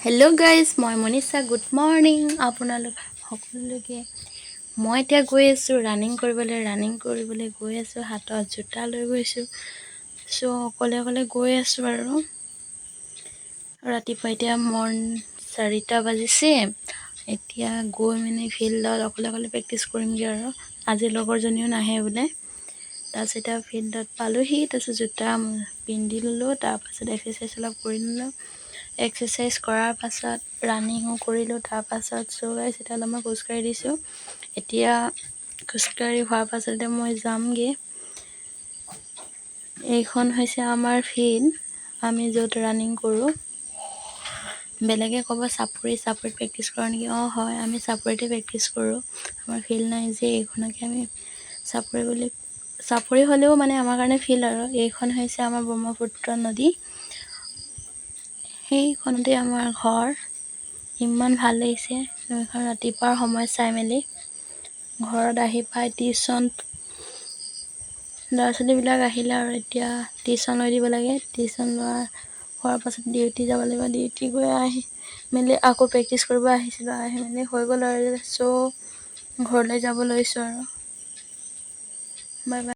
Hello' guys, মই Manisha. Good morning আপোনালোক সকলোকে। মই এতিয়া গৈ আছোঁ ৰানিং কৰিবলৈ গৈ আছোঁ। হাতত জোতা লৈ গৈছোঁ। চ' অকলে গৈ আছোঁ আৰু ৰাতিপুৱা এতিয়া 4টা বাজিছে। এতিয়া গৈ ফিল্ডত অকলে প্ৰেক্টিচ কৰিমগৈ আৰু আজি লগৰজনীও নাহে বোলে। তাৰপিছত এতিয়া ফিল্ডত পালোহি। তাৰপিছত জোতা পিন্ধি ল'লোঁ। তাৰপাছত এক্সাৰচাইজ অলপ কৰি ল'লোঁ। এক্সাৰচাইজ কৰাৰ পাছত ৰানিঙো কৰিলোঁ। তাৰপাছত গাইছ এতিয়া অলপমান খোজকাঢ়ি দিছোঁ। এতিয়া খোজকাঢ়ি হোৱাৰ পাছতে মই যামগৈ। এইখন হৈছে আমাৰ ফিল্ড, আমি য'ত ৰানিং কৰোঁ। বেলেগে ক'ব চাপৰিত প্ৰেক্টিচ কৰোঁ নেকি? অঁ হয়, আমি চাপৰিতে প্ৰেক্টিচ কৰোঁ। আমাৰ ফিল্ড নাই যে, এইখনকে আমি চাপৰি হ'লেও আমাৰ কাৰণে ফিল্ড আৰু। এইখন হৈছে আমাৰ ব্ৰহ্মপুত্ৰ নদী। সেইখনতে আমাৰ ঘৰ। ইমান ভাল লাগিছে নৈখন ৰাতিপুৱাৰ সময় চাই মেলি। ঘৰত আহি পাই টিউশ্যন ল'ৰা ছোৱালীবিলাক আহিলে আৰু এতিয়া টিউশ্যন লৈ দিব লাগে। টিউশ্যন হোৱাৰ পাছত ডিউটি যাব লাগিব। ডিউটি গৈ আহি মেলি আকৌ প্ৰেক্টিচ কৰিব আহিছিলোঁ। আহি মেলি হৈ গ'ল আৰু চ' ঘৰলৈ যাব লৈছোঁ আৰু। Bye bye.